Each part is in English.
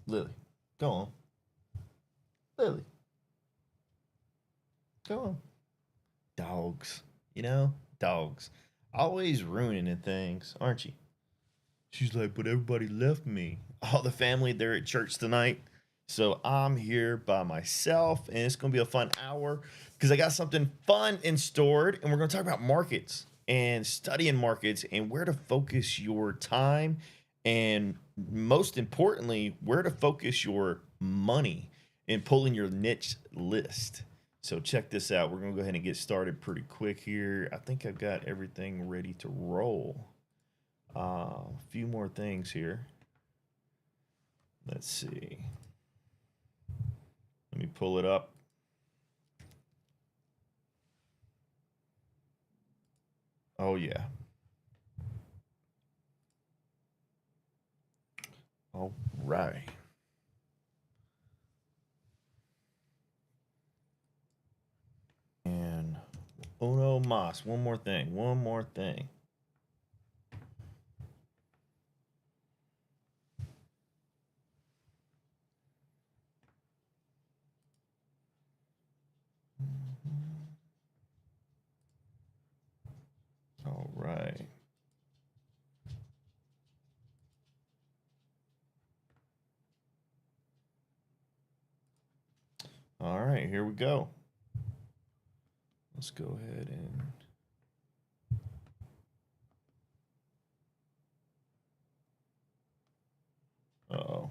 Lily, go on. Lily, go on. Dogs, dogs. Always ruining things, aren't you? She's like, but everybody left me. All the family, they're at church tonight. So I'm here by myself, and it's going to be a fun hour because I got something fun in stored, and we're going to talk about markets and studying markets and where to focus your time, and most importantly, where to focus your money in pulling your niche list. So check this out. We're going to go ahead and get started pretty quick here. I think I've got everything ready to roll. A few more things here. Let's see. Let me pull it up. Oh, yeah. All right. And uno mas. One more thing. One more thing. All right. All right, here we go. Let's go ahead and uh-oh.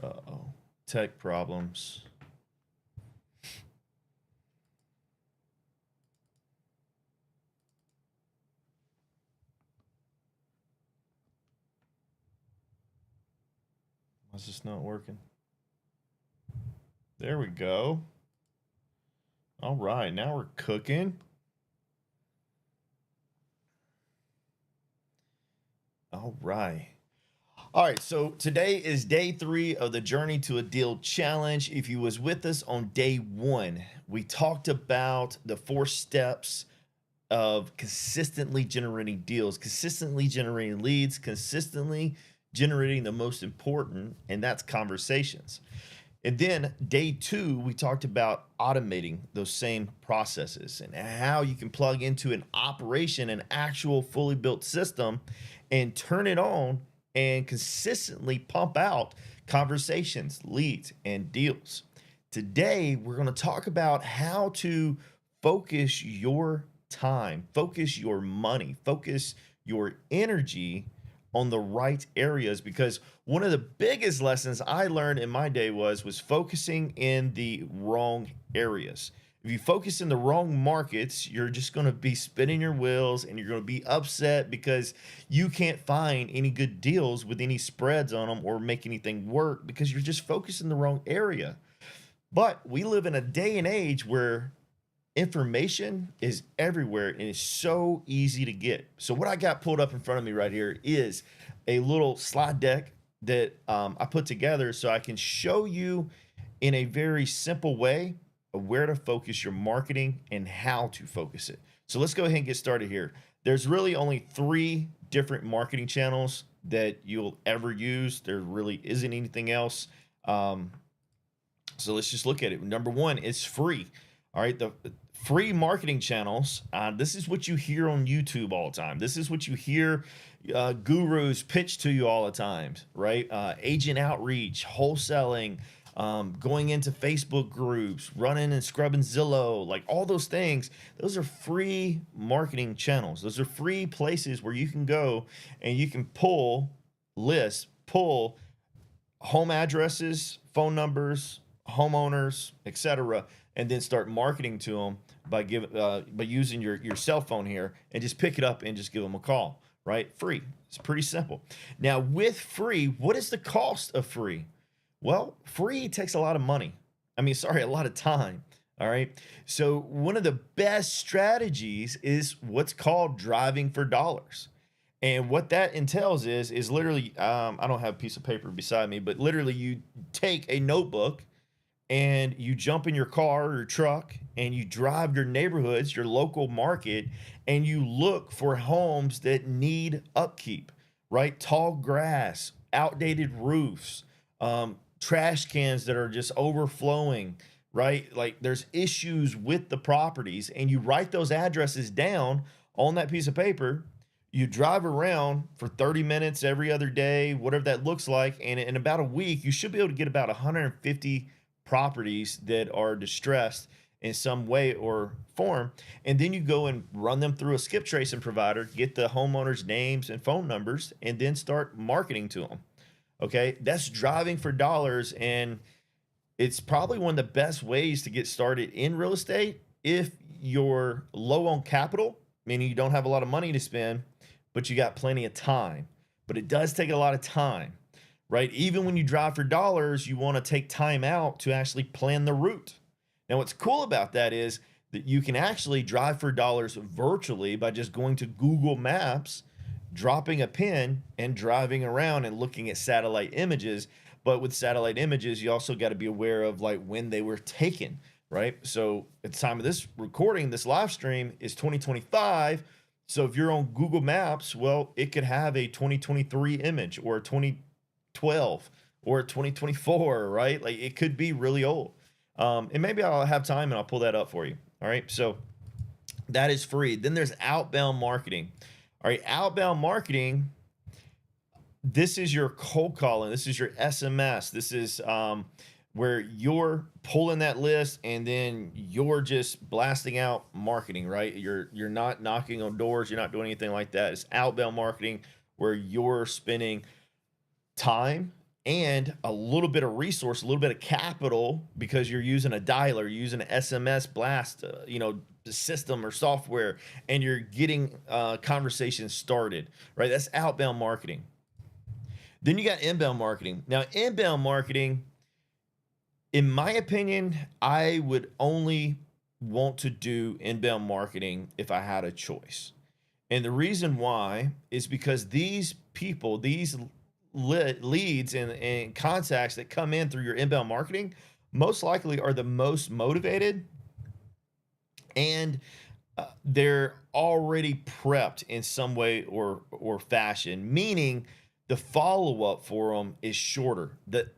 Uh-oh. Tech problems. Why is this not working? There we go. All right, now we're cooking. All right. All right, so today is day 3 of the Journey to a Deal Challenge. If you was with us on day 1, we talked about the 4 steps of consistently generating deals, consistently generating leads, consistently generating the most important, and that's conversations. And then day 2, we talked about automating those same processes and how you can plug into an operation, an actual fully built system, and turn it on and consistently pump out conversations, leads, and deals. Today, we're going to talk about how to focus your time, focus your money, focus your energy on the right areas, because one of the biggest lessons I learned in my day was focusing in the wrong areas. If you focus in the wrong markets, you're just going to be spinning your wheels and you're going to be upset because you can't find any good deals with any spreads on them or make anything work because you're just focused in the wrong area. But we live in a day and age where information is everywhere and it's so easy to get. So what I got pulled up in front of me right here is a little slide deck that I put together so I can show you in a very simple way of where to focus your marketing and how to focus it. So let's go ahead and get started here. There's really only 3 different marketing channels that you'll ever use. There really isn't anything else. So let's just look at it. Number 1 is free. All right, the free marketing channels. This is what you hear on YouTube all the time. This is what you hear gurus pitch to you all the time, right? Agent outreach, wholesaling, going into Facebook groups, running and scrubbing Zillow, like all those things. Those are free marketing channels. Those are free places where you can go and you can pull lists, pull home addresses, phone numbers, homeowners, etc., and then start marketing to them by using your cell phone here, and just pick it up and just give them a call. Right, free. It's pretty simple. Now, with free, what is the cost of free? Well, free takes a lot of money. I mean, sorry, a lot of time. All right. So one of the best strategies is what's called driving for dollars. And what that entails is literally, I don't have a piece of paper beside me, but literally you take a notebook and you jump in your car or your truck and you drive your neighborhoods, your local market, and you look for homes that need upkeep, right? Tall grass, outdated roofs, trash cans that are just overflowing, right? Like there's issues with the properties, and you write those addresses down on that piece of paper. You drive around for 30 minutes every other day, whatever that looks like. And in about a week, you should be able to get about 150 properties that are distressed in some way or form. And then you go and run them through a skip tracing provider, get the homeowners' names and phone numbers, and then start marketing to them. Okay. That's driving for dollars. And it's probably one of the best ways to get started in real estate if you're low on capital, meaning you don't have a lot of money to spend, but you got plenty of time. But it does take a lot of time, right? Even when you drive for dollars, you want to take time out to actually plan the route. Now, what's cool about that is that you can actually drive for dollars virtually by just going to Google Maps, dropping a pin, and driving around and looking at satellite images. But with satellite images, you also got to be aware of like when they were taken, right? So at the time of this recording, this live stream is 2025. So if you're on Google Maps, well, it could have a 2023 image or a 2012 or a 2024, right? Like it could be really old. And maybe I'll have time and I'll pull that up for you. All right. So that is free. Then there's outbound marketing. All right. Outbound marketing. This is your cold calling. This is your SMS. This is where you're pulling that list and then you're just blasting out marketing, right? You're not knocking on doors. You're not doing anything like that. It's outbound marketing where you're spending time and a little bit of resource, a little bit of capital because you're using a dialer, using an SMS blast, system or software, and you're getting conversations started, right? That's outbound marketing. Then you got inbound marketing. Now, inbound marketing, in my opinion, I would only want to do inbound marketing if I had a choice. And the reason why is because these people, these leads and contacts that come in through your inbound marketing most likely are the most motivated, and they're already prepped in some way or fashion, meaning the follow-up for them is shorter.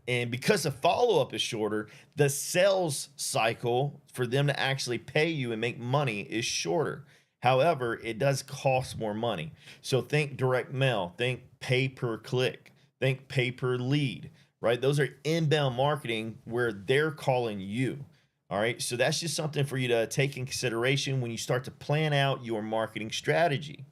And because the follow-up is shorter, the sales cycle for them to actually pay you and make money is shorter. However, it does cost more money. So think direct mail, think pay per click, think pay per lead, right? Those are inbound marketing where they're calling you. All right. So that's just something for you to take in consideration when you start to plan out your marketing strategy.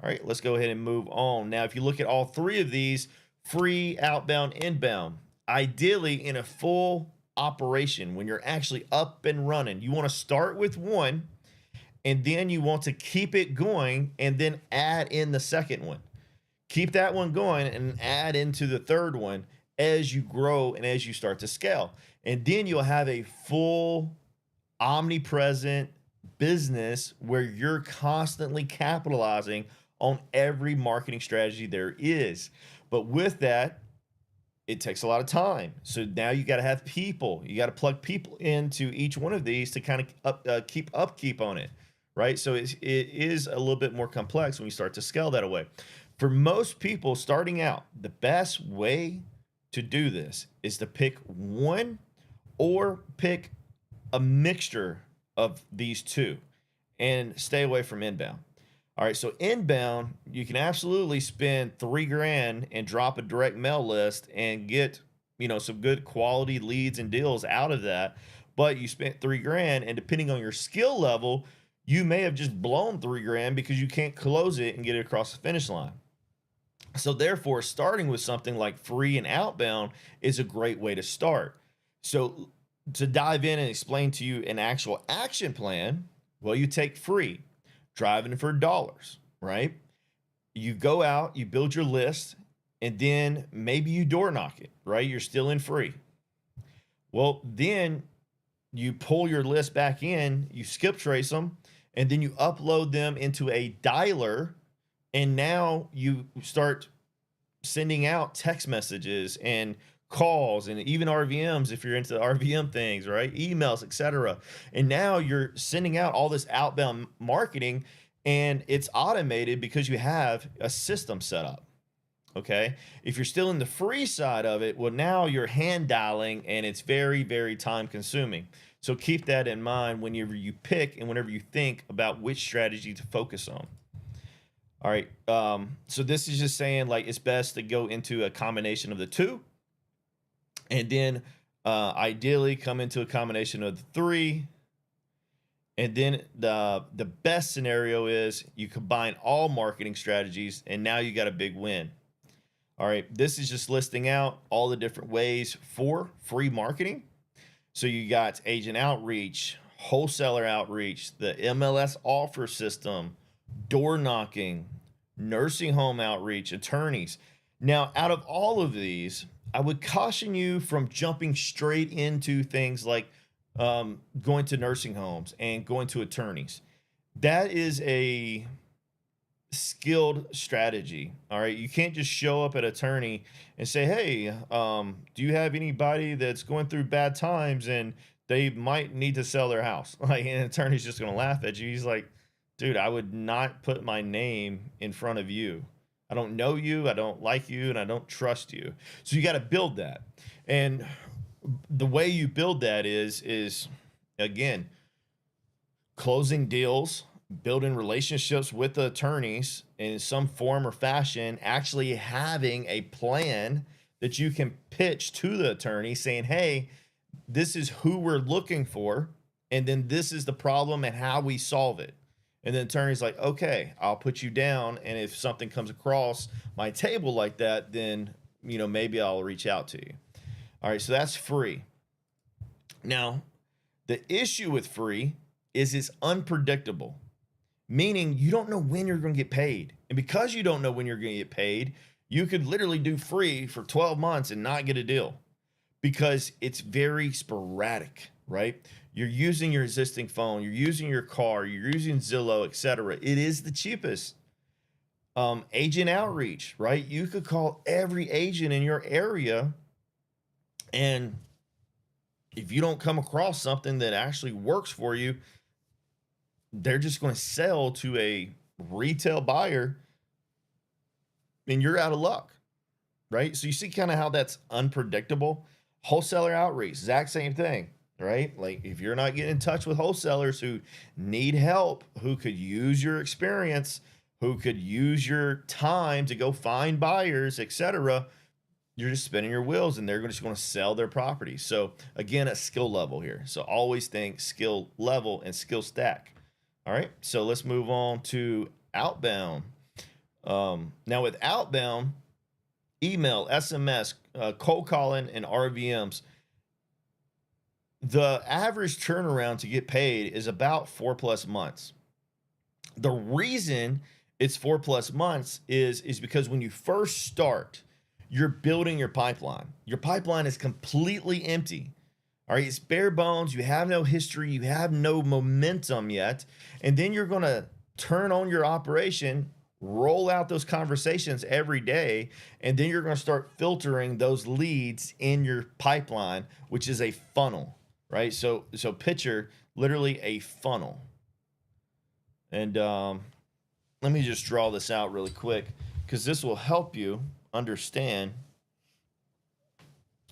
All right, let's go ahead and move on. Now, if you look at all three of these, free, outbound, inbound, ideally in a full operation, when you're actually up and running, you want to start with one and then you want to keep it going and then add in the second one. Keep that one going and add into the third one as you grow and as you start to scale. And then you'll have a full omnipresent business where you're constantly capitalizing on every marketing strategy there is. But with that, it takes a lot of time. So now you got to have people. You got to plug people into each one of these to kind of keep upkeep on it, right? So it is a little bit more complex when you start to scale that away. For most people starting out, the best way to do this is to pick one or pick a mixture of these two and stay away from inbound. All right, so inbound, you can absolutely spend $3,000 and drop a direct mail list and get, some good quality leads and deals out of that. But you spent $3,000, and depending on your skill level, you may have just blown $3,000 because you can't close it and get it across the finish line. So therefore, starting with something like free and outbound is a great way to start. So to dive in and explain to you an actual action plan, well, you take free. Driving for dollars, right? You go out, you build your list, and then maybe you door knock it, right? You're still in free. Well, then you pull your list back in, you skip trace them, and then you upload them into a dialer, and now you start sending out text messages and calls and even RVMs if you're into RVM things, right? Emails, etc. And now you're sending out all this outbound marketing and it's automated because you have a system set up. Okay. If you're still in the free side of it, well, now you're hand dialing and it's very, very time consuming. So keep that in mind whenever you pick and whenever you think about which strategy to focus on. All right. So this is just saying like it's best to go into a combination of the two, and then ideally come into a combination of the three. And then the best scenario is you combine all marketing strategies, and now you got a big win. All right, this is just listing out all the different ways for free marketing. So you got agent outreach, wholesaler outreach, the MLS offer system, door knocking, nursing home outreach, attorneys. Now, out of all of these, I would caution you from jumping straight into things like going to nursing homes and going to attorneys. That is a skilled strategy. All right. You can't just show up at attorney and say, hey, do you have anybody that's going through bad times and they might need to sell their house? Like, an attorney's just going to laugh at you. He's like, dude, I would not put my name in front of you. I don't know you, I don't like you, and I don't trust you. So you got to build that. And the way you build that is again, closing deals, building relationships with the attorneys in some form or fashion, actually having a plan that you can pitch to the attorney saying, hey, this is who we're looking for, and then this is the problem and how we solve it. And the attorney's like, okay, I'll put you down, and if something comes across my table like that, then maybe I'll reach out to you. All right, so that's free. Now, the issue with free is it's unpredictable, meaning you don't know when you're going to get paid. And because you don't know when you're going to get paid, you could literally do free for 12 months and not get a deal because it's very sporadic, right? You're using your existing phone, you're using your car, you're using Zillow, etc. It is the cheapest. Agent outreach, right? You could call every agent in your area, and if you don't come across something that actually works for you, they're just going to sell to a retail buyer and you're out of luck, right? So you see kind of how that's unpredictable. Wholesaler outreach, exact same thing, right? Like if you're not getting in touch with wholesalers who need help, who could use your experience, who could use your time to go find buyers, etc., you're just spinning your wheels and they're just going to sell their property. So again, a skill level here. So always think skill level and skill stack. All right. So let's move on to outbound. Now with outbound, email, SMS, cold calling, and RVMs, the average turnaround to get paid is about 4+ months. The reason it's 4+ months is because when you first start, you're building your pipeline. Your pipeline is completely empty. All right, it's bare bones. You have no history. You have no momentum yet. And then you're going to turn on your operation, roll out those conversations every day, and then you're going to start filtering those leads in your pipeline, which is a funnel, right? So picture literally a funnel. And let me just draw this out really quick because this will help you understand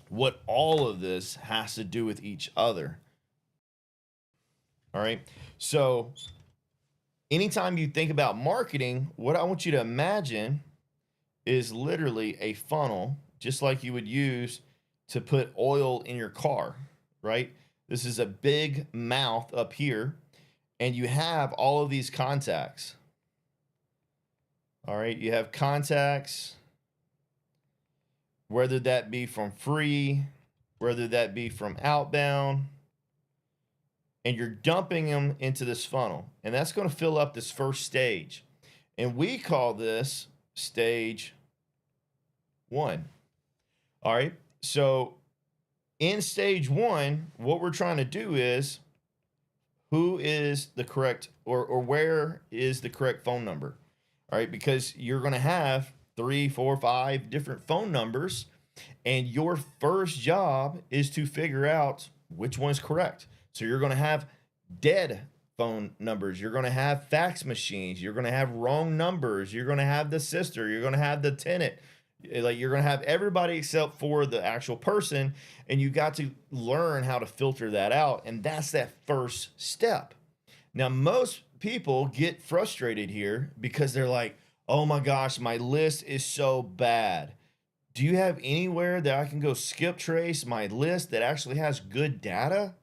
what all of this has to do with each other. All right. So anytime you think about marketing, what I want you to imagine is literally a funnel, just like you would use to put oil in your car, right? This is a big mouth up here, and you have all of these contacts. All right. You have contacts, whether that be from free, whether that be from outbound, and you're dumping them into this funnel. And that's going to fill up this first stage. And we call this stage 1. All right. So in stage 1, what we're trying to do is who is the correct or where is the correct phone number? All right. Because you're going to have 3, 4, 5 different phone numbers, and your first job is to figure out which one's correct. So you're going to have dead phone numbers, you're going to have fax machines, you're going to have wrong numbers, you're going to have the sister, you're going to have the tenant, Like you're going to have everybody except for the actual person, and you got to learn how to filter that out. And that's that first step. Now, most people get frustrated here because they're like, oh my gosh, my list is so bad. Do you have anywhere that I can go skip trace my list that actually has good data?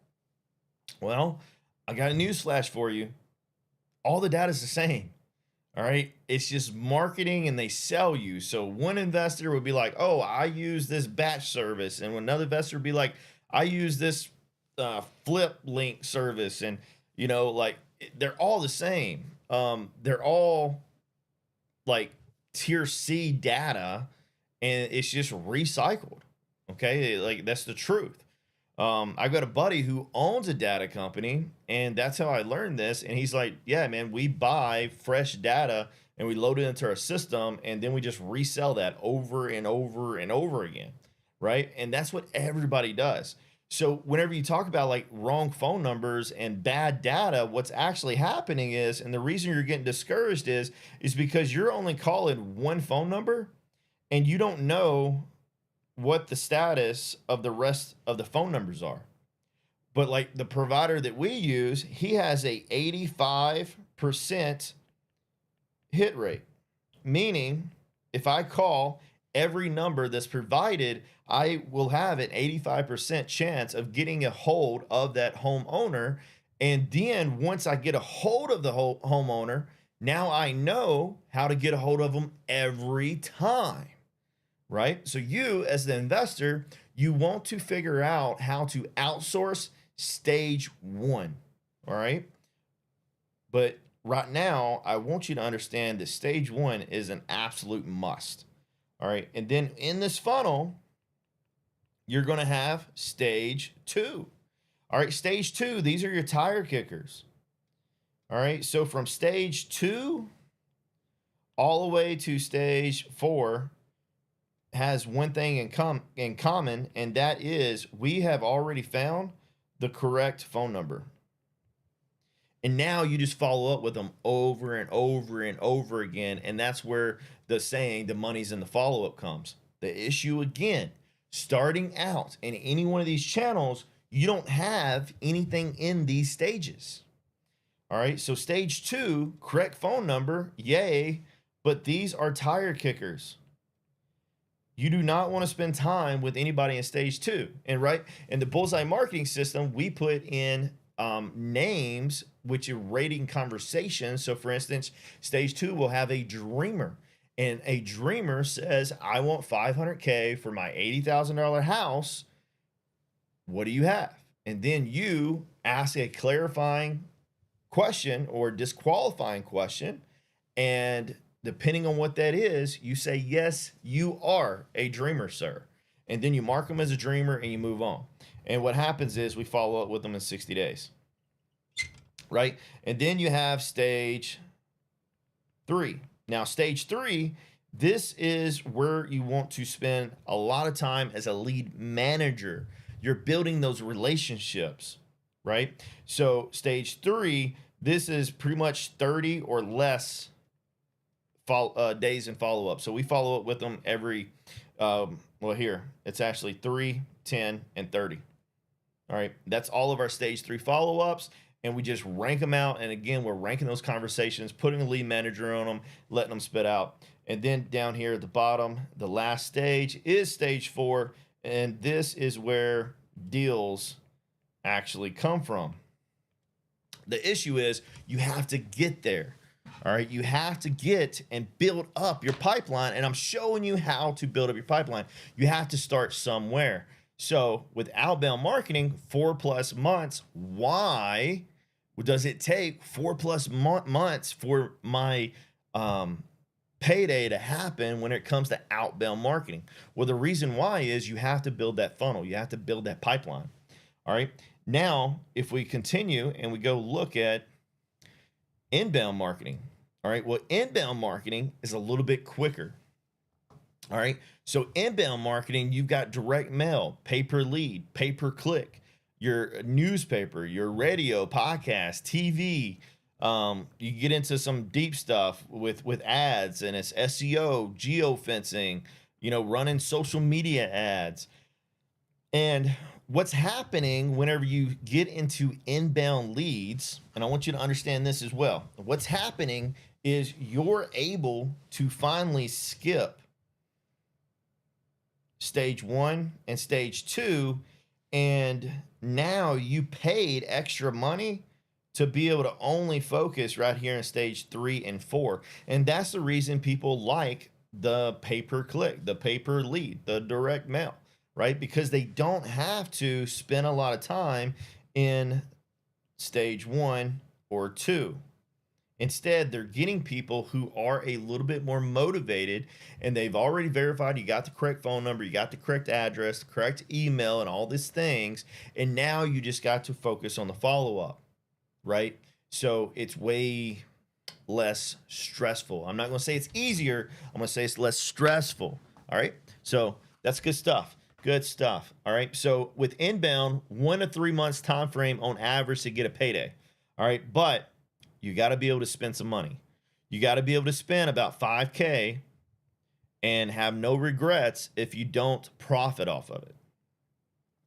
Well, I got a news flash for you. All the data is the same. All right. It's just marketing and they sell you. So one investor would be like, oh, I use this batch service. And another investor would be like, I use this flip link service. And, like they're all the same. They're all like tier C data and it's just recycled. Okay. Like that's the truth. I got a buddy who owns a data company, and that's how I learned this. And he's like, yeah, man, we buy fresh data and we load it into our system, and then we just resell that over and over and over again. Right. And that's what everybody does. So whenever you talk about like wrong phone numbers and bad data, what's actually happening is, and the reason you're getting discouraged is because you're only calling one phone number and you don't know what the status of the rest of the phone numbers are. But like the provider that we use, he has a 85% hit rate, meaning if I call every number that's provided, I will have an 85% chance of getting a hold of that homeowner. And then once I get a hold of the homeowner, now I know how to get a hold of them every time. Right? So you as the investor, you want to figure out how to outsource stage one. All right. But right now, I want you to understand that stage one is an absolute must. All right. And then in this funnel, you're going to have stage two. All right. Stage two, these are your tire kickers. All right. So from stage two all the way to stage four, has one thing in common, and that is we have already found the correct phone number. And now you just follow up with them over and over and over again. And that's where the saying, the money's in the follow-up comes. The issue again, starting out in any one of these channels, you don't have anything in these stages. All right. So stage two, correct phone number, yay. But these are tire kickers. You do not want to spend time with anybody in stage two. And right in the Bullseye marketing system, we put in names, which are rating conversations. So for instance, stage two will have a dreamer. And a dreamer says, I want 500K for my $80,000 house. What do you have? And then you ask a clarifying question or disqualifying question. And depending on what that is, you say, yes, you are a dreamer, sir. And then you mark them as a dreamer and you move on. And what happens is we follow up with them in 60 days. Right? And then you have stage three. Now, stage three, this is where you want to spend a lot of time as a lead manager. You're building those relationships, right? So stage three, this is pretty much 30 or less days in follow-up. So we follow up with them every, here, it's actually 3, 10, and 30. All right, that's all of our stage three follow-ups, and we just rank them out. And again, we're ranking those conversations, putting a lead manager on them, letting them spit out. And then down here at the bottom, the last stage is stage four, and this is where deals actually come from. The issue is you have to get there. All right, you have to get and build up your pipeline, and I'm showing you how to build up your pipeline. You have to start somewhere. So with outbound marketing, 4+ months, why does it take 4+ months for my payday to happen when it comes to outbound marketing? Well, the reason why is you have to build that funnel. You have to build that pipeline. All right. Now, if we continue and we go look at inbound marketing. All right. Well, inbound marketing is a little bit quicker. All right. So inbound marketing, you've got direct mail, pay per lead, pay per click, your newspaper, your radio, podcast, TV. You get into some deep stuff with ads, and it's SEO, geofencing, running social media ads. And what's happening whenever you get into inbound leads, and I want you to understand this as well. What's happening is you're able to finally skip stage 1 and stage 2, and now you paid extra money to be able to only focus right here in stage 3 and 4. And that's the reason people like the pay-per-click, the pay-per-lead, the direct mail, right? Because they don't have to spend a lot of time in stage 1 or 2. Instead, they're getting people who are a little bit more motivated, and they've already verified you got the correct phone number, you got the correct address, the correct email, and all these things. And now you just got to focus on the follow-up, right? So it's way less stressful. I'm not going to say it's easier. I'm going to say it's less stressful. All right. So that's good stuff. Good stuff. All right. So with inbound, 1 to 3 months time frame on average to get a payday. All right. But you got to be able to spend some money. You got to be able to spend about 5K and have no regrets if you don't profit off of it.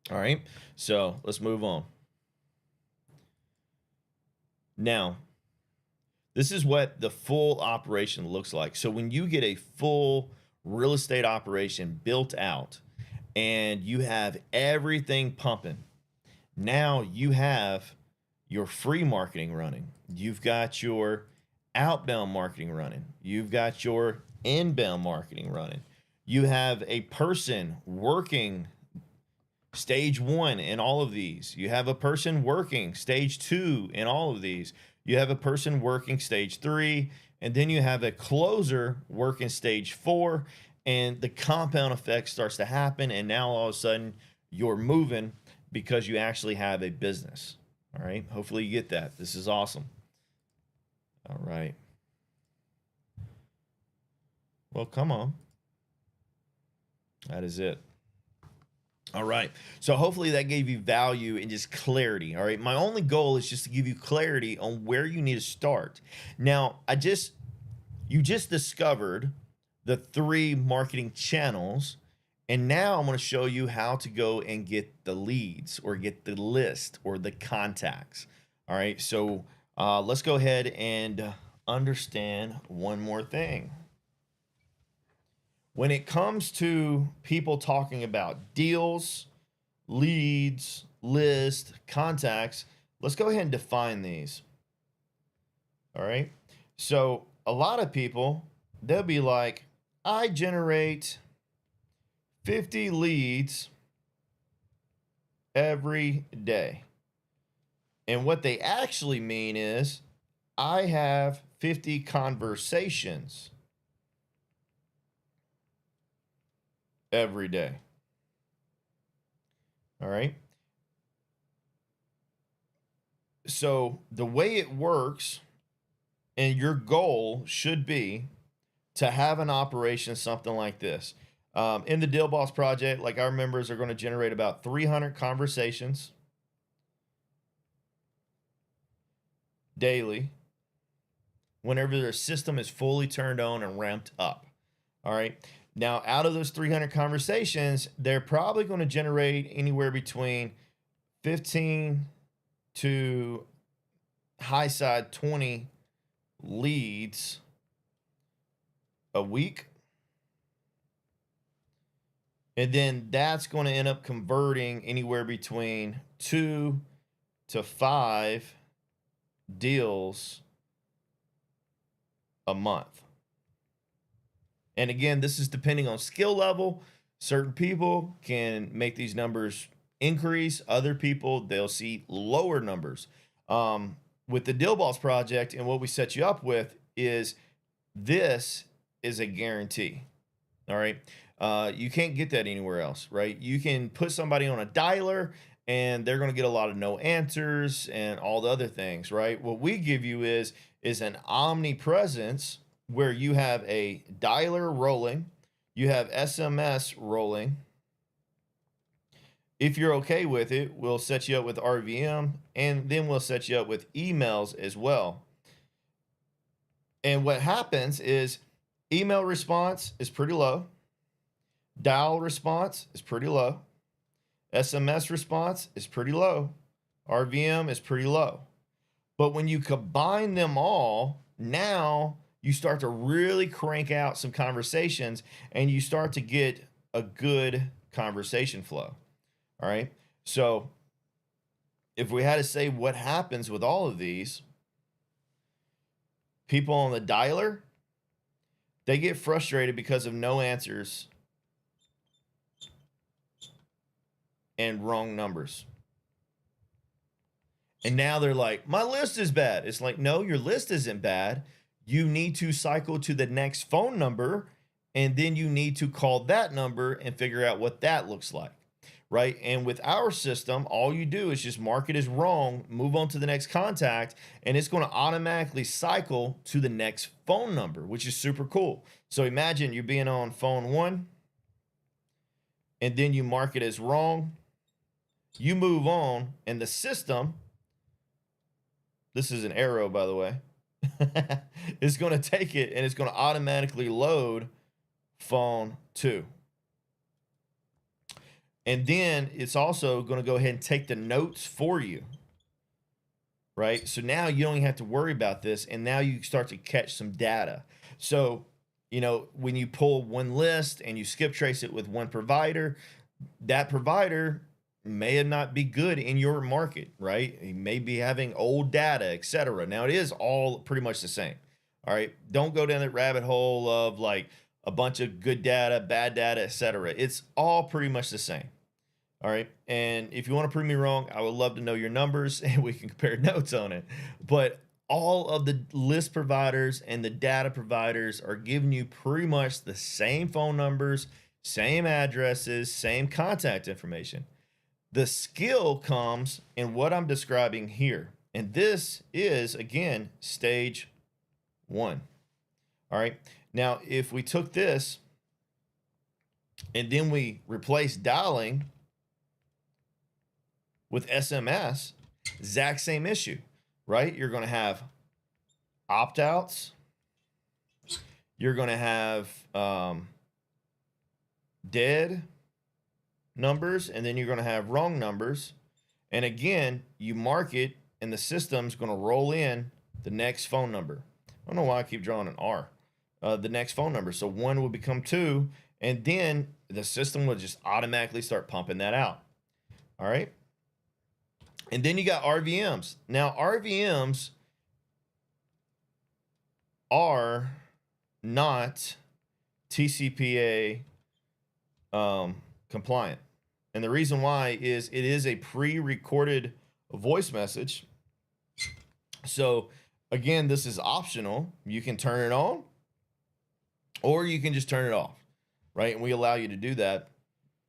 All right. So let's move on. Now, this is what the full operation looks like. So when you get a full real estate operation built out and you have everything pumping, now you have your free marketing running. You've got your outbound marketing running. You've got your inbound marketing running. You have a person working stage 1 in all of these. You have a person working stage 2 in all of these. You have a person working stage 3, and then you have a closer working stage 4, and the compound effect starts to happen. And now all of a sudden you're moving because you actually have a business. All right. Hopefully you get that. This is awesome. All right. Well, come on. That is it. All right. So hopefully that gave you value and just clarity. All right. My only goal is just to give you clarity on where you need to start. Now, you just discovered the 3 marketing channels, and now I'm going to show you how to go and get the leads or get the list or the contacts. All right. So let's go ahead and understand one more thing. When it comes to people talking about deals, leads, list, contacts, let's go ahead and define these. All right. So a lot of people, they'll be like, I generate 50 leads every day. And what they actually mean is, I have 50 conversations every day. All right. So the way it works, and your goal should be to have an operation something like this. In the Deal Boss Project, like, our members are going to generate about 300 conversations daily whenever their system is fully turned on and ramped up. All right. Now, out of those 300 conversations, they're probably going to generate anywhere between 15 to high side 20 leads a week. And then that's going to end up converting anywhere between 2 to 5 deals a month. And again, this is depending on skill level. Certain people can make these numbers increase. Other people, they'll see lower numbers. With the Deal Boss Project, and what we set you up with is, this is a guarantee. All right. You can't get that anywhere else, right? You can put somebody on a dialer and they're going to get a lot of no answers and all the other things, right? What we give you is an omnipresence, where you have a dialer rolling, you have SMS rolling. If you're okay with it, we'll set you up with RVM, and then we'll set you up with emails as well. And what happens is, email response is pretty low. Dial response is pretty low. SMS response is pretty low. RVM is pretty low. But when you combine them all, now you start to really crank out some conversations and you start to get a good conversation flow. All right. So if we had to say what happens with all of these, people on the dialer, they get frustrated because of no answers and wrong numbers. And now they're like, my list is bad. It's like, no, your list isn't bad. You need to cycle to the next phone number, and then you need to call that number and figure out what that looks like. Right. And with our system, all you do is just mark it as wrong, move on to the next contact, and it's going to automatically cycle to the next phone number, which is super cool. So imagine you're being on phone 1, and then you mark it as wrong. You move on, and the system, this is an arrow, by the way, is going to take it and it's going to automatically load phone 2. And then it's also going to go ahead and take the notes for you. Right? So now you don't even have to worry about this. And now you start to catch some data. So, when you pull one list and you skip trace it with one provider, that provider may not be good in your market, right? He may be having old data, etc. Now it is all pretty much the same. All right. Don't go down that rabbit hole of like a bunch of good data, bad data, etc. It's all pretty much the same. All right. And if you want to prove me wrong, I would love to know your numbers and we can compare notes on it. But all of the list providers and the data providers are giving you pretty much the same phone numbers, same addresses, same contact information. The skill comes in what I'm describing here. And this is, again, stage 1. All right. Now, if we took this and then we replace dialing with SMS, exact same issue, right? You're going to have opt-outs. You're going to have dead numbers, and then you're going to have wrong numbers. And again, you mark it, and the system's going to roll in the next phone number. I don't know why I keep drawing an R. The next phone number. So 1 will become 2, and then the system will just automatically start pumping that out. All right. And then you got RVMs. Now, RVMs are not TCPA compliant. And the reason why is it is a pre-recorded voice message. So again, this is optional. You can turn it on or you can just turn it off, right? And we allow you to do that.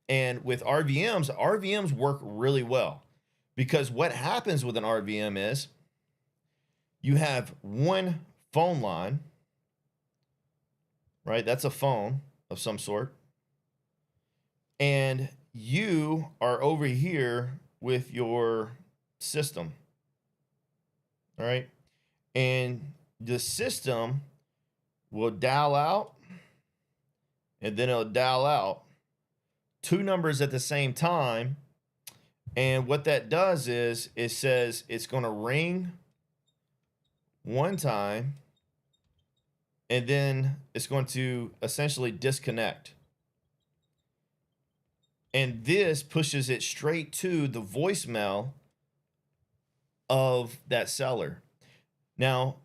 And with RVMs work really well because what happens with an RVM is you have one phone line, right? That's a phone of some sort. And you are over here with your system. All right. And the system will dial out and then it'll dial out 2 numbers at the same time. And what that does is it says it's going to ring one time and then it's going to essentially disconnect. And this pushes it straight to the voicemail of that seller. Now,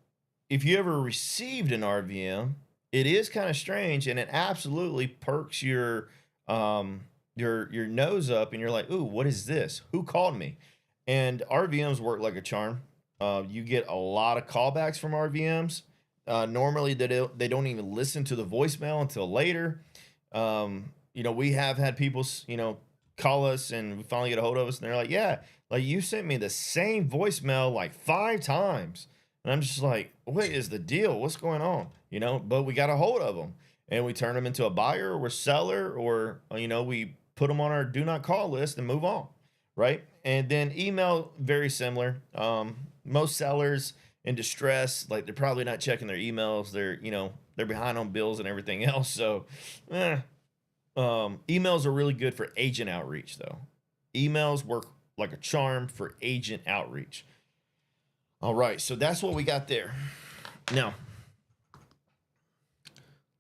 if you ever received an RVM, it is kind of strange and it absolutely perks your nose up and you're like, ooh, what is this? Who called me? And RVMs work like a charm. You get a lot of callbacks from RVMs. Normally they don't even listen to the voicemail until later. We have had people, call us and we finally get a hold of us and they're like, yeah, like you sent me the same voicemail like 5 times. And I'm just like, what is the deal? What's going on? But we got a hold of them and we turn them into a buyer or seller or, we put them on our do not call list and move on. Right. And then email, very similar. Most sellers in distress, like they're probably not checking their emails. They're behind on bills and everything else. So, Emails are really good for agent outreach, though. Emails work like a charm for agent outreach. All right, so that's what we got there. Now,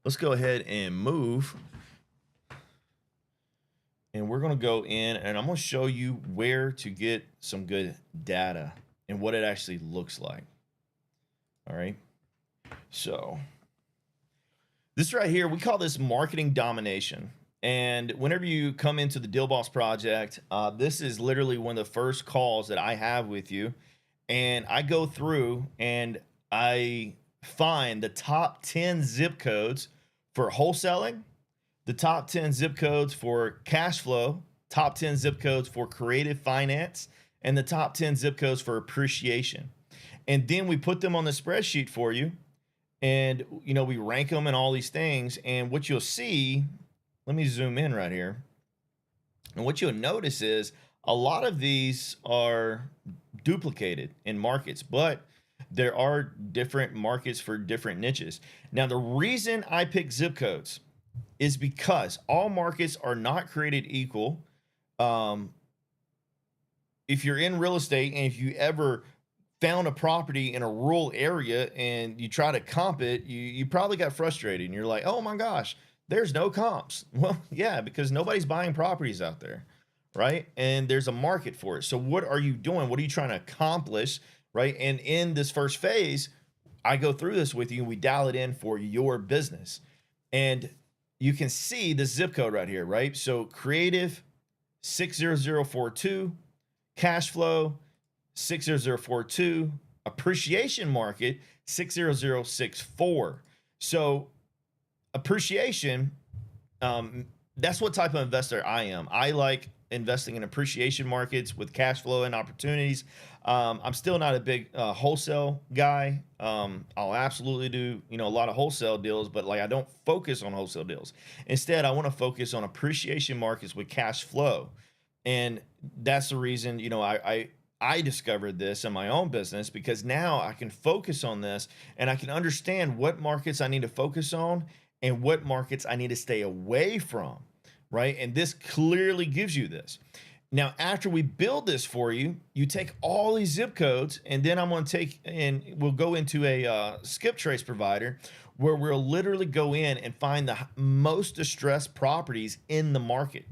let's go ahead and move. And we're going to go in and I'm going to show you where to get some good data and what it actually looks like. All right. So this right here, we call this marketing domination. And whenever you come into the Deal Boss Project, this is literally one of the first calls that I have with you. And I go through and I find the top 10 zip codes for wholesaling, the top 10 zip codes for cash flow, top 10 zip codes for creative finance, and the top 10 zip codes for appreciation. And then we put them on the spreadsheet for you. And, you know, we rank them and all these things. And what you'll see, let me zoom in right here. And what you'll notice is a lot of these are duplicated in markets, but there are different markets for different niches. Now, the reason I pick zip codes is because all markets are not created equal. If you're in real estate and if you ever found a property in a rural area and you try to comp it, you probably got frustrated and you're like, oh my gosh, there's no comps. Well, yeah, because nobody's buying properties out there, right? And there's a market for it. So what are you doing? What are you trying to accomplish, right? And in this first phase, I go through this with you and we dial it in for your business. And you can see the zip code right here, right? So creative 60042, cash flow 60042, appreciation market 60064. So appreciation, that's what type of investor I am. I like investing in appreciation markets with cash flow and opportunities. I'm still not a big wholesale guy. I'll absolutely do, you know, a lot of wholesale deals, but like I don't focus on wholesale deals. Instead, I want to focus on appreciation markets with cash flow. And that's the reason, you know, I discovered this in my own business because now I can focus on this and I can understand what markets I need to focus on and what markets I need to stay away from, right? And this clearly gives you this. Now, after we build this for you, you take all these zip codes and then I'm going to take and we'll go into a skip trace provider where we'll literally go in and find the most distressed properties in the market.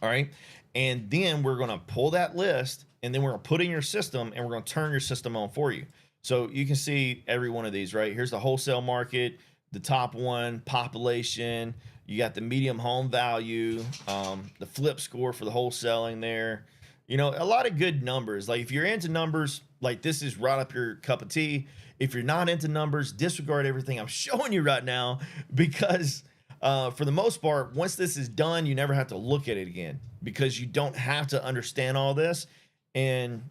All right. And then we're going to pull that list and then we're going to put in your system and we're going to turn your system on for you. So you can see every one of these, right? Here's the wholesale market, the top one, population. You got the medium home value, the flip score for the wholesaling there. You know, a lot of good numbers. Like if you're into numbers, like this is right up your cup of tea. If you're not into numbers, disregard everything I'm showing you right now because for the most part, once this is done, you never have to look at it again because you don't have to understand all this. And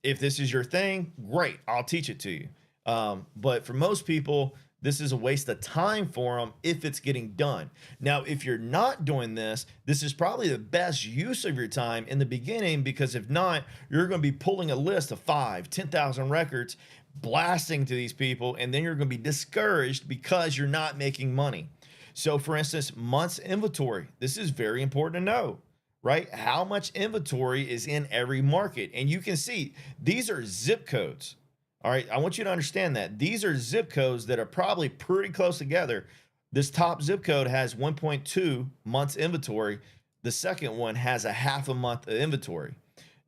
if this is your thing, great, I'll teach it to you. But for most people, this is a waste of time for them if it's getting done. Now, if you're not doing this, this is probably the best use of your time in the beginning because if not, you're going to be pulling a list of 10,000 records, blasting to these people, and then you're going to be discouraged because you're not making money. So for instance, months inventory, this is very important to know, right? How much inventory is in every market. And you can see these are zip codes. All right, I want you to understand that. These are zip codes that are probably pretty close together. This top zip code has 1.2 months inventory. The second one has a half a month of inventory.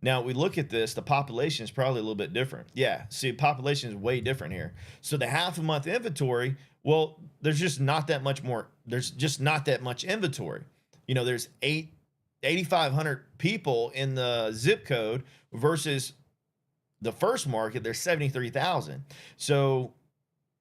Now, we look at this, the population is probably a little bit different. Yeah, see, population is way different here. So the half a month inventory, well, there's just not that much more. There's just not that much inventory. You know, there's 8,500 people in the zip code versus the first market, there's 73,000. So,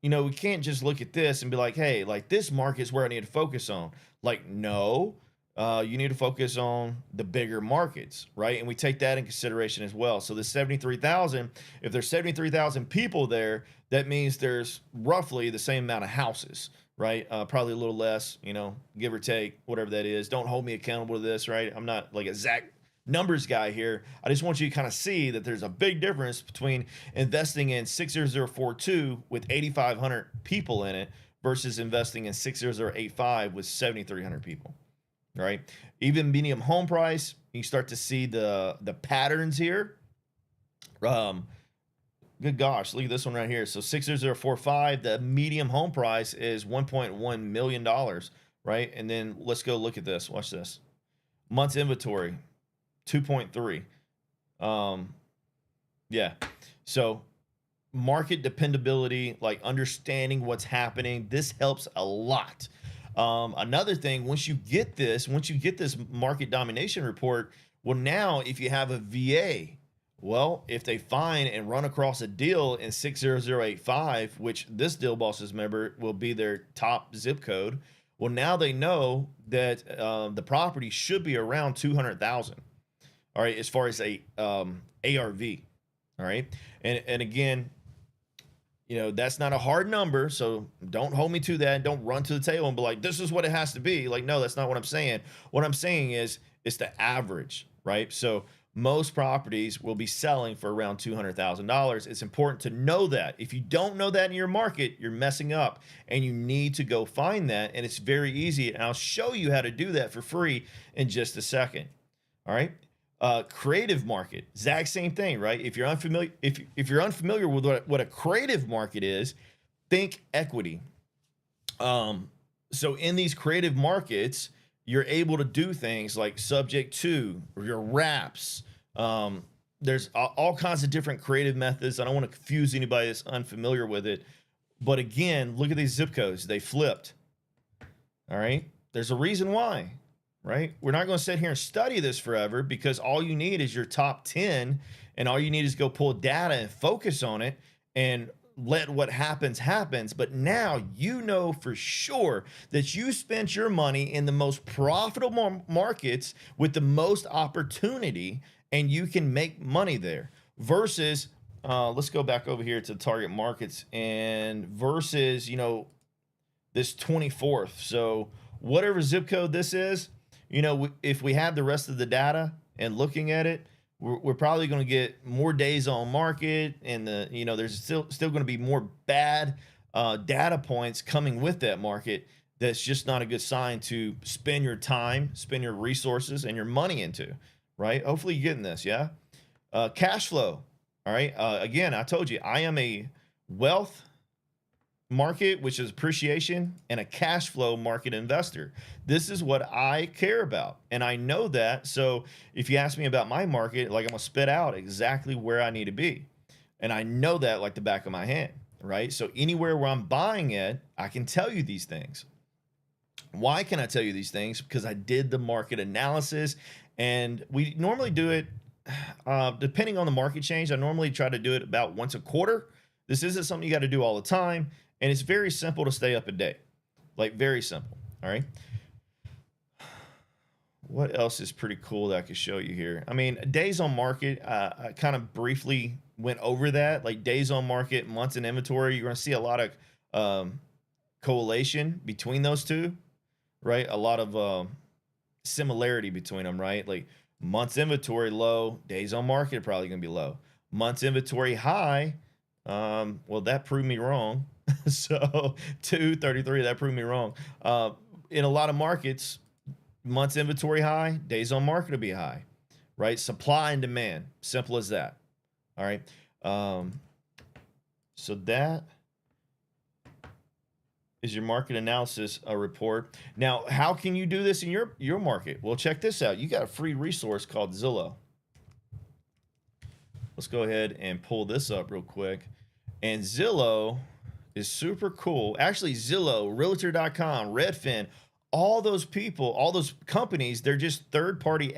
you know, we can't just look at this and be like, hey, like this market is where I need to focus on. Like, no, you need to focus on the bigger markets, right? And we take that in consideration as well. So the 73,000, if there's 73,000 people there, that means there's roughly the same amount of houses, right? Probably a little less, you know, give or take, whatever that is. Don't hold me accountable to this, right? I'm not like exact numbers guy here. I just want you to kind of see that there's a big difference between investing in 60042 with 8,500 people in it versus investing in 60085 with 7,300 people, right? Even medium home price, you start to see the patterns here. Good gosh, look at this one right here. So 60045, the medium home price is $1.1 million, right? And then let's go look at this. Watch this. Months inventory, 2.3. Yeah. So market dependability, like understanding what's happening, this helps a lot. Another thing, once you get this market domination report, well, now if you have a VA, well, if they find and run across a deal in 60085, which this Deal Bosses member will be their top zip code, well, now they know that the property should be around 200,000. All right, as far as a ARV. All right, and again, you know, that's not a hard number, so don't hold me to that. Don't run to the table and be like, this is what it has to be. Like, no, that's not what I'm saying. What I'm saying is it's the average, right? So most properties will be selling for around $200,000. It's important to know that. If you don't know that in your market, you're messing up, and you need to go find that. And it's very easy. And I'll show you how to do that for free in just a second. All right. Creative market, exact same thing, right? If you're unfamiliar, if you're unfamiliar with what a creative market is, think equity. So in these creative markets, you're able to do things like subject to, or your wraps. There's all kinds of different creative methods. I don't want to confuse anybody that's unfamiliar with it, but again, look at these zip codes. They flipped. All right. There's a reason why. Right? We're not going to sit here and study this forever, because all you need is your top 10, and all you need is go pull data and focus on it and let what happens. But now you know for sure that you spent your money in the most profitable markets with the most opportunity, and you can make money there versus let's go back over here to target markets and versus, you know, this 24th. So whatever zip code this is, you know, if we have the rest of the data and looking at it, we're probably going to get more days on market, and you know, there's still going to be more bad data points coming with that market. That's just not a good sign to spend your time, spend your resources, and your money into, right? Hopefully you're getting this, yeah? Cash flow, all right? Again, I told you, I am a wealth market, which is appreciation, and a cash flow market investor. This is what I care about, and I know that. So if you ask me about my market, like, I'm gonna spit out exactly where I need to be, and I know that like the back of my hand, right? So anywhere where I'm buying it, I can tell you these things. Why can I tell you these things? Because I did the market analysis, and we normally do it depending on the market change. I normally try to do it about once a quarter. This isn't something you got to do all the time. And it's very simple to stay up to date, like very simple. All right. What else is pretty cool that I could show you here? I mean, days on market, I kind of briefly went over that, like days on market, months in inventory. You're going to see a lot of correlation between those two, right? A lot of similarity between them, right? Like months inventory low, days on market probably going to be low. Months inventory high, well, that proved me wrong. So 233, that proved me wrong. In a lot of markets, months inventory high, days on market will be high, right? Supply and demand, simple as that. All right. So that is your market analysis report. Now, how can you do this in your market? Well, check this out. You got a free resource called Zillow. Let's go ahead and pull this up real quick. And Zillow is super cool. Actually, Zillow, Realtor.com, Redfin, all those people, all those companies, they're just third-party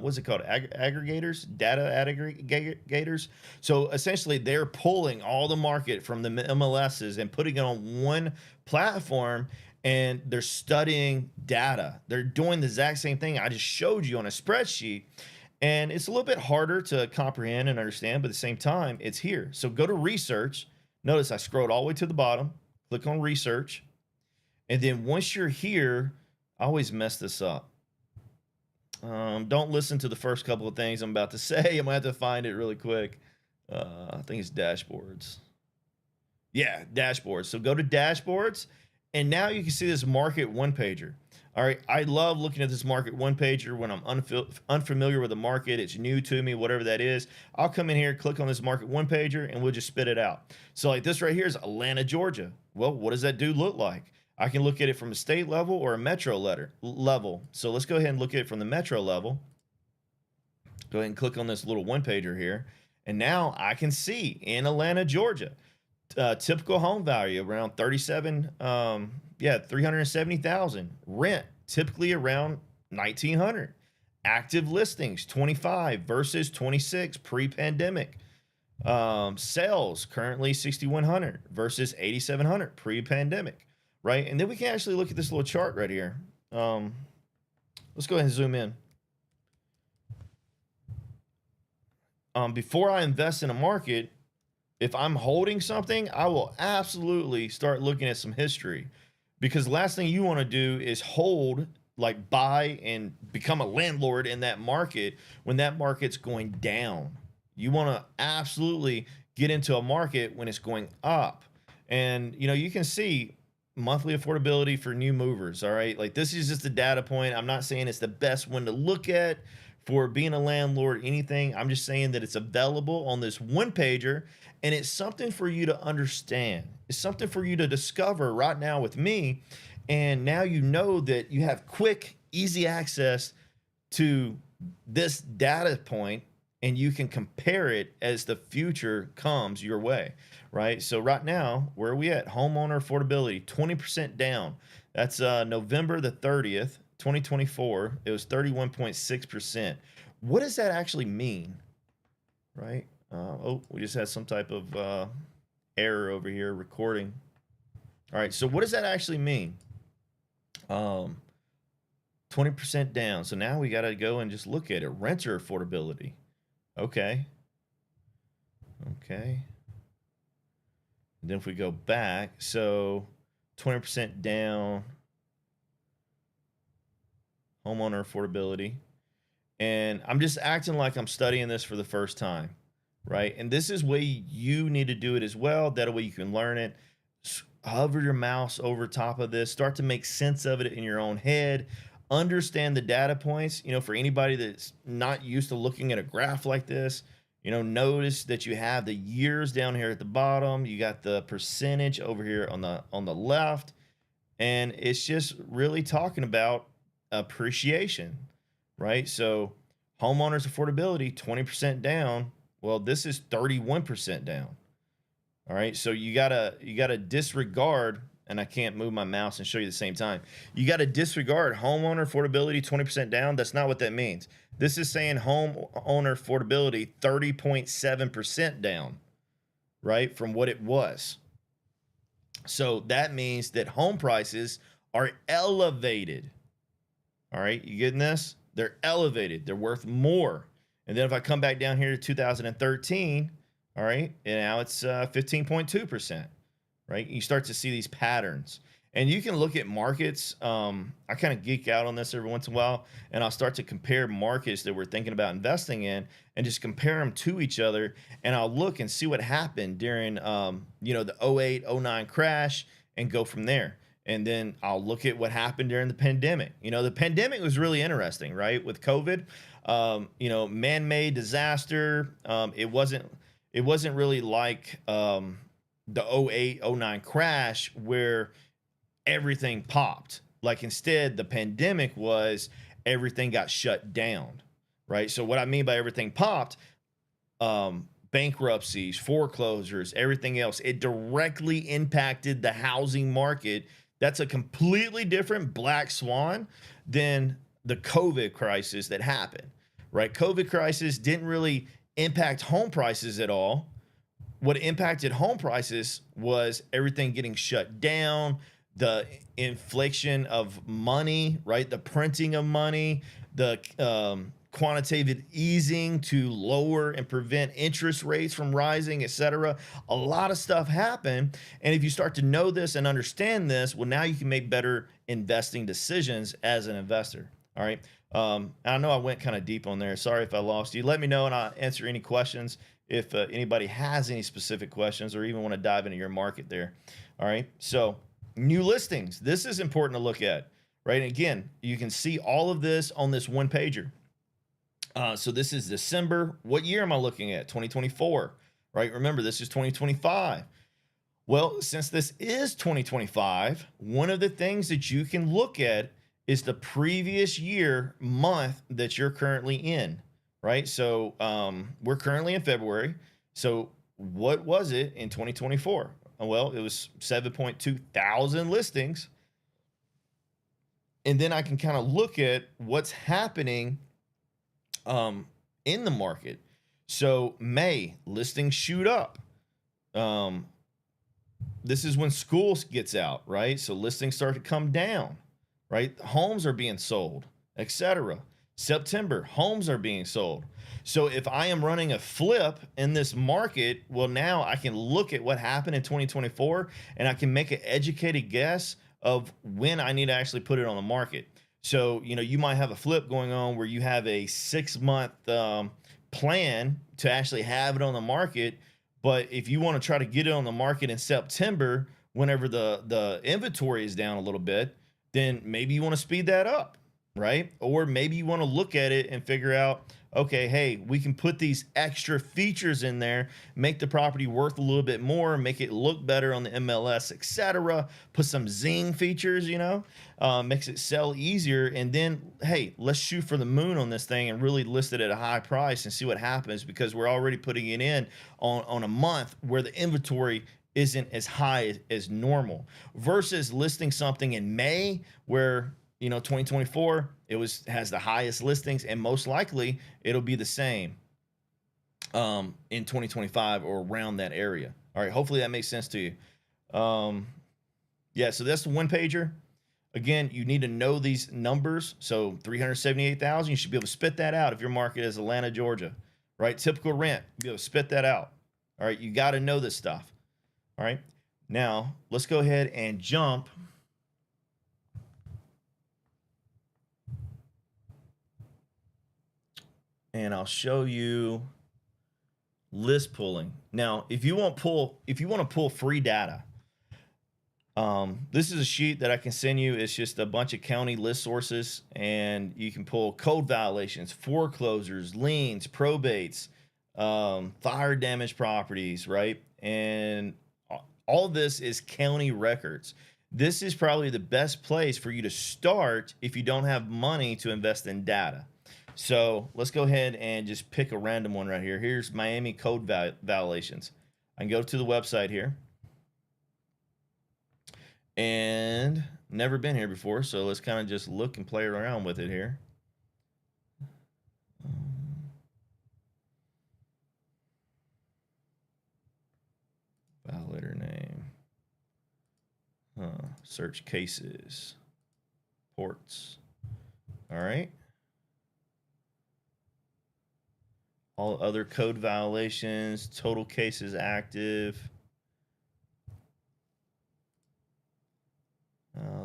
what's it called? Aggregators, data aggregators. So essentially, they're pulling all the market from the MLSs and putting it on one platform, and they're studying data. They're doing the exact same thing I just showed you on a spreadsheet. And it's a little bit harder to comprehend and understand, but at the same time, it's here. So go to research. Notice I scrolled all the way to the bottom, click on research. And then once you're here, I always mess this up. Don't listen to the first couple of things I'm about to say. I'm gonna have to find it really quick. I think it's dashboards. Yeah, dashboards. So go to dashboards, And now you can see this market one pager. All right. I love looking at this market one pager when I'm unfamiliar with the market. It's new to me, whatever that is. I'll come in here, click on this market one pager, and we'll just spit it out. So like this right here is Atlanta, Georgia. Well, what does that dude look like? I can look at it from a state level or a metro level. So let's go ahead and look at it from the metro level. Go ahead and click on this little one pager here. And now I can see in Atlanta, Georgia, typical home value around 370,000. Rent typically around 1,900. Active listings 25 versus 26 pre-pandemic. Sales currently 6,100 versus 8,700 pre-pandemic, right? And then we can actually look at this little chart right here. Let's go ahead and zoom in. Before I invest in a market, if I'm holding something, I will absolutely start looking at some history, because the last thing you want to do is hold, like buy and become a landlord in that market when that market's going down. You want to absolutely get into a market when it's going up. And, you know, you can see monthly affordability for new movers. All right. Like this is just a data point. I'm not saying it's the best one to look at for being a landlord, anything. I'm just saying that it's available on this one pager, and it's something for you to understand. It's something for you to discover right now with me. And now you know that you have quick, easy access to this data point, and you can compare it as the future comes your way, right? So right now, where are we at? Homeowner affordability, 20% down. That's November the 30th. 2024, it was 31.6%. What does that actually mean, right? Oh, we just had some type of error over here recording. All right, so what does that actually mean? 20% down. So now we got to go and just look at it. Renter affordability. Okay. And then if we go back, so 20% down. Homeowner affordability. And I'm just acting like I'm studying this for the first time, right? And this is way you need to do it as well. That way you can learn it. Hover your mouse over top of this. Start to make sense of it in your own head. Understand the data points. You know, for anybody that's not used to looking at a graph like this, you know, notice that you have the years down here at the bottom. You got the percentage over here on the left. And it's just really talking about appreciation, right? So homeowners affordability 20% down. Well, this is 31% down. All right, so you gotta disregard, and I can't move my mouse and show you at the same time. You got to disregard homeowner affordability 20% down. That's not what that means. This is saying homeowner affordability 30.7% down, right, from what it was. So that means that home prices are elevated. All right, you getting this? They're elevated. They're worth more. And then if I come back down here to 2013, all right, and now it's 15.2%, right? You start to see these patterns. And you can look at markets. I kind of geek out on this every once in a while, and I'll start to compare markets that we're thinking about investing in and just compare them to each other. And I'll look and see what happened during, the 08, 09 crash and go from there. And then I'll look at what happened during the pandemic. You know, the pandemic was really interesting, right? With COVID, man-made disaster. It wasn't really like the 08, 09 crash where everything popped. Like instead, the pandemic was everything got shut down, right? So what I mean by everything popped, bankruptcies, foreclosures, everything else, it directly impacted the housing market. That's a completely different black swan than the COVID crisis that happened, right? COVID crisis didn't really impact home prices at all. What impacted home prices was everything getting shut down, the inflation of money, right? The printing of money, the quantitative easing to lower and prevent interest rates from rising, etc. A lot of stuff happened. And if you start to know this and understand this, well, now you can make better investing decisions as an investor. All right. I know I went kind of deep on there. Sorry if I lost you. Let me know and I'll answer any questions if anybody has any specific questions or even want to dive into your market there. All right. So New listings. This is important to look at, right? And again, you can see all of this on this one pager. So this is December. What year am I looking at? 2024, right? Remember, this is 2025. Well, since this is 2025, one of the things that you can look at is the previous year month that you're currently in, right? So we're currently in February. So what was it in 2024? Well, it was 7.2 thousand listings. And then I can kind of look at what's happening in the market. So May, listings shoot up. This is when school gets out, right? So listings start to come down, right? Homes are being sold, etc. September, homes are being sold. So if I am running a flip in this market, well, now I can look at what happened in 2024 and I can make an educated guess of when I need to actually put it on the market. So, you know, you might have a flip going on where you have a 6-month plan to actually have it on the market. But if you want to try to get it on the market in September, whenever the inventory is down a little bit, then maybe you want to speed that up, right? Or maybe you want to look at it and figure out, okay, hey, we can put these extra features in there, make the property worth a little bit more, make it look better on the MLS, etc. Put some zing features, you know, makes it sell easier. And then, hey, let's shoot for the moon on this thing and really list it at a high price and see what happens, because we're already putting it in on a month where the inventory isn't as high as normal, versus listing something in May where, you know, 2024, has the highest listings, and most likely it'll be the same in 2025 or around that area. All right, hopefully that makes sense to you. Yeah, so that's the one pager. Again, you need to know these numbers. So 378,000, you should be able to spit that out if your market is Atlanta, Georgia, right? Typical rent, you'll be able to spit that out. All right, you got to know this stuff. All right, now let's go ahead and jump. And I'll show you list pulling. Now, if you want to pull free data, this is a sheet that I can send you. It's just a bunch of county list sources, and you can pull code violations, foreclosures, liens, probates, fire damage properties, right? And all this is county records. This is probably the best place for you to start if you don't have money to invest in data. So let's go ahead and just pick a random one right here. Here's Miami code violations. I can go to the website here. And never been here before, so let's kind of just look and play around with it here. Violator name. Search cases. Ports. All right. All other code violations, total cases active.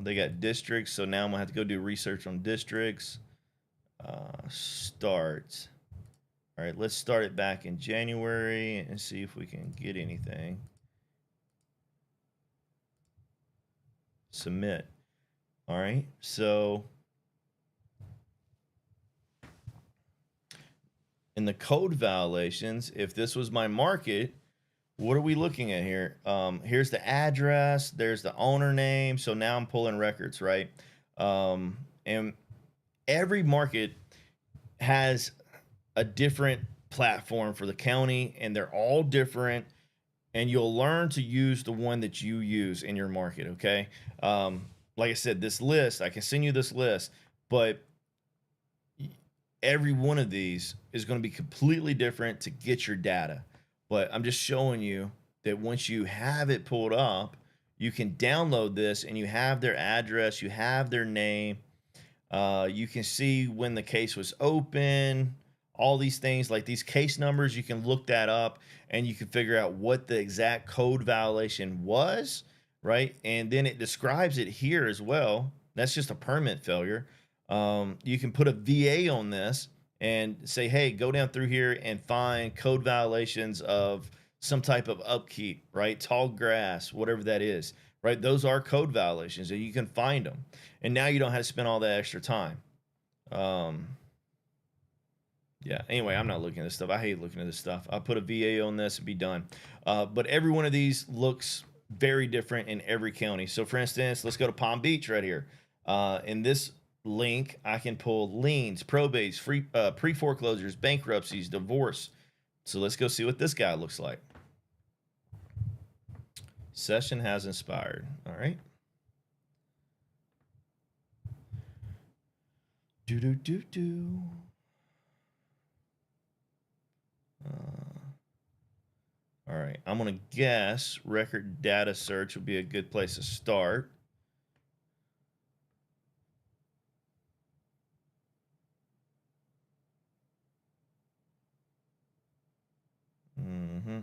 They got districts, so now I'm gonna have to go do research on districts. Start. All right, let's start it back in January and see if we can get anything. Submit. All right, so in the code violations, if this was my market, what are we looking at here? Here's the address, there's the owner name. So now I'm pulling records, right? And every market has a different platform for the county, and they're all different. And you'll learn to use the one that you use in your market, okay? Like I said, this list, I can send you this list, but every one of these is going to be completely different to get your data. But I'm just showing you that once you have it pulled up, you can download this and you have their address, you have their name. You can see when the case was open, all these things like these case numbers. You can look that up and you can figure out what the exact code violation was, right? And then it describes it here as well. That's just a permit failure. You can put a VA on this and say, hey, go down through here and find code violations of some type of upkeep, right? Tall grass, whatever that is, right? Those are code violations and you can find them. And now you don't have to spend all that extra time. Um, yeah, anyway, I'm not looking at this stuff. I hate looking at this stuff. I'll put a VA on this and be done. But every one of these looks very different in every county. So for instance, let's go to Palm Beach right here. In this link, I can pull liens, probates, pre-foreclosures, bankruptcies, divorce. So let's go see what this guy looks like. Session has inspired. All right. Do. All right. I'm going to guess record data search would be a good place to start. Mm-hmm.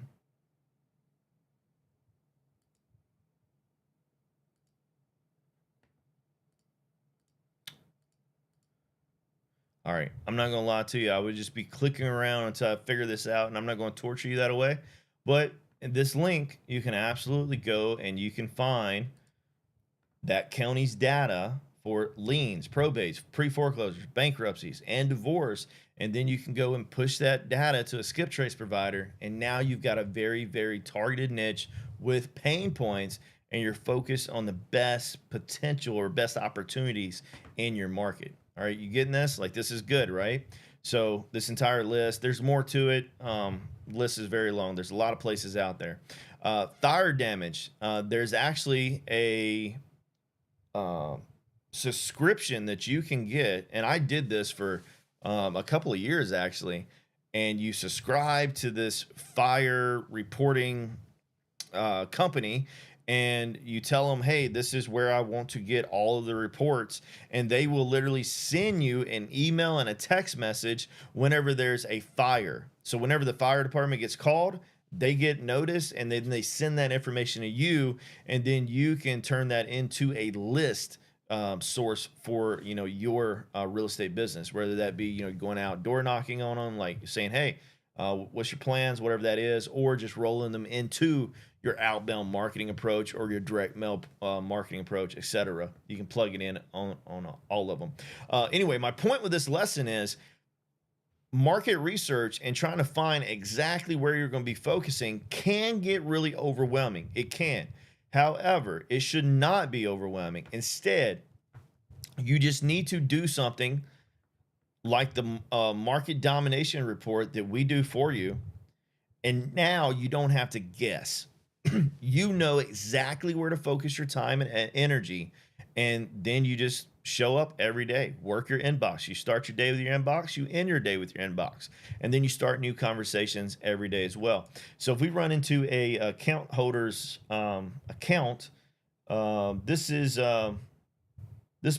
All right. I'm not going to lie to you. I would just be clicking around until I figure this out, and I'm not going to torture you that way. But in this link, you can absolutely go and you can find that county's data for liens, probates, pre-foreclosures, bankruptcies, and divorce. And then you can go and push that data to a skip trace provider. And now you've got a very, very targeted niche with pain points, and you're focused on the best potential or best opportunities in your market. All right, you getting this? Like, this is good, right? So this entire list, there's more to it. List is very long. There's a lot of places out there. Fire damage. There's actually a subscription that you can get, and I did this for a couple of years actually. And you subscribe to this fire reporting company, and you tell them, hey, this is where I want to get all of the reports, and they will literally send you an email and a text message whenever there's a fire. So whenever the fire department gets called, they get notice, and then they send that information to you, and then you can turn that into a list source for your real estate business, whether that be going out door knocking on them, like saying, hey, what's your plans, whatever that is, or just rolling them into your outbound marketing approach or your direct mail marketing approach, etc. You can plug it in on all of them. Anyway, my point with this lesson is market research and trying to find exactly where you're going to be focusing can get really overwhelming. It can. However, it should not be overwhelming. Instead, you just need to do something like the market domination report that we do for you. And now you don't have to guess. You know exactly where to focus your time and energy. And then you just show up every day, work your inbox. You start your day with your inbox, you end your day with your inbox. And then you start new conversations every day as well. So if we run into a account holder's account, this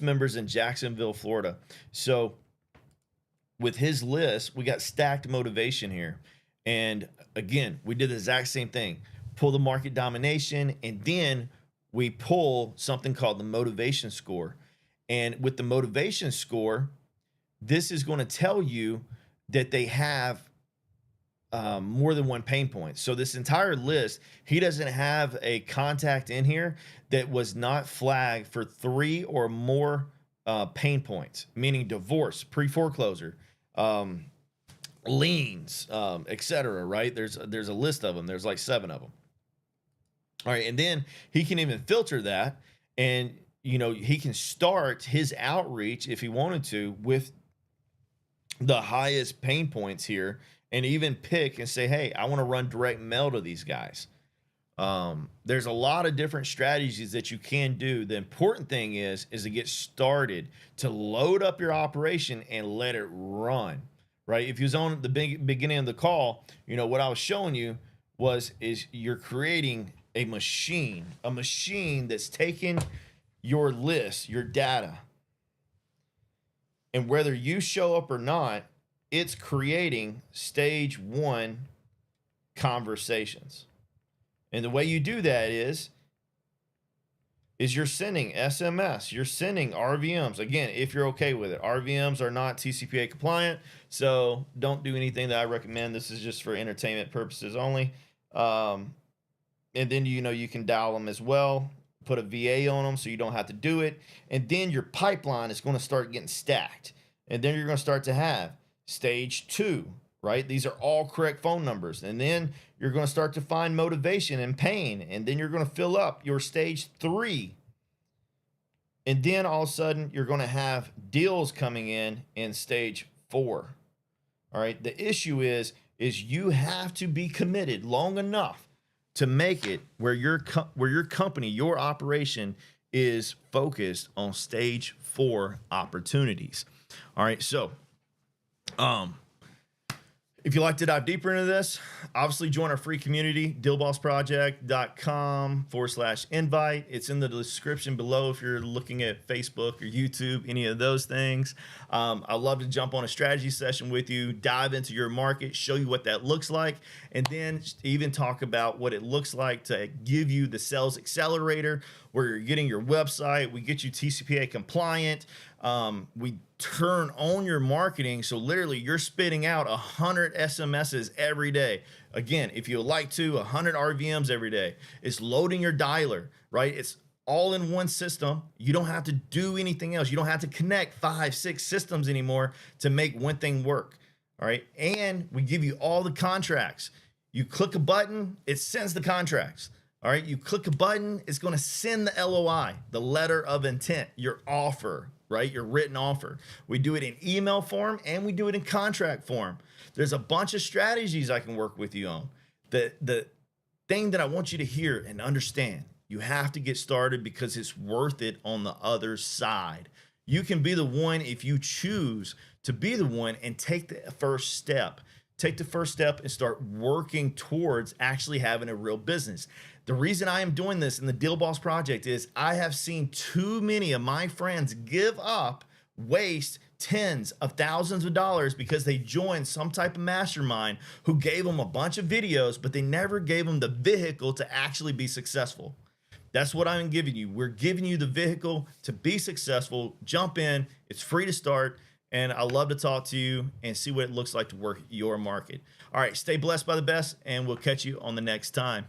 member's in Jacksonville, Florida. So with his list, we got stacked motivation here. And again, we did the exact same thing. Pull the market domination, and then we pull something called the motivation score. And with the motivation score, this is going to tell you that they have more than one pain point. So this entire list, he doesn't have a contact in here that was not flagged for 3 or more pain points, meaning divorce, pre-foreclosure, liens, etc. Right? There's a list of them. There's like 7 of them. All right, and then he can even filter that, and he can start his outreach if he wanted to with the highest pain points here, and even pick and say, hey, I want to run direct mail to these guys. There's a lot of different strategies that you can do. The important thing is to get started, to load up your operation and let it run. Right? If you was on the beginning of the call, what I was showing you is you're creating a machine that's taking your list, your data, and whether you show up or not, it's creating stage 1 conversations. And the way you do that is you're sending SMS, you're sending RVMs. Again, if you're okay with it, RVMs are not TCPA compliant, so don't do anything that I recommend. This is just for entertainment purposes only. And then you can dial them as well. put a VA on them so you don't have to do it. And then your pipeline is going to start getting stacked. And then you're going to start to have stage 2, right? These are all correct phone numbers. And then you're going to start to find motivation and pain. And then you're going to fill up your stage 3. And then all of a sudden, you're going to have deals coming in stage 4. All right. The issue is you have to be committed long enough to make it where your company, your operation is focused on stage 4 opportunities. All right. So, if you'd like to dive deeper into this, obviously join our free community, dealbossproject.com/invite. It's in the description below if you're looking at Facebook or YouTube, any of those things. I'd love to jump on a strategy session with you, dive into your market, show you what that looks like, and then even talk about what it looks like to give you the sales accelerator where you're getting your website. We get you TCPA compliant. We turn on your marketing. So literally you're spitting out 100 SMSs every day. Again, if you like to, 100 RVMs every day. It's loading your dialer, right? It's all in one system. You don't have to do anything else. You don't have to connect 5, 6 systems anymore to make one thing work. All right. And we give you all the contracts. You click a button, it sends the contracts. All right. You click a button, it's going to send the LOI, the letter of intent, your offer, right? Your written offer. We do it in email form and we do it in contract form. There's a bunch of strategies I can work with you on. The thing that I want you to hear and understand, you have to get started because it's worth it on the other side. You can be the one if you choose to be the one and take the first step. Take the first step and start working towards actually having a real business. The reason I am doing this in the Deal Boss Project is I have seen too many of my friends give up, waste tens of thousands of dollars because they joined some type of mastermind who gave them a bunch of videos, but they never gave them the vehicle to actually be successful. That's what I'm giving you. We're giving you the vehicle to be successful. Jump in. It's free to start. And I love to talk to you and see what it looks like to work your market. All right, stay blessed by the best, and we'll catch you on the next time.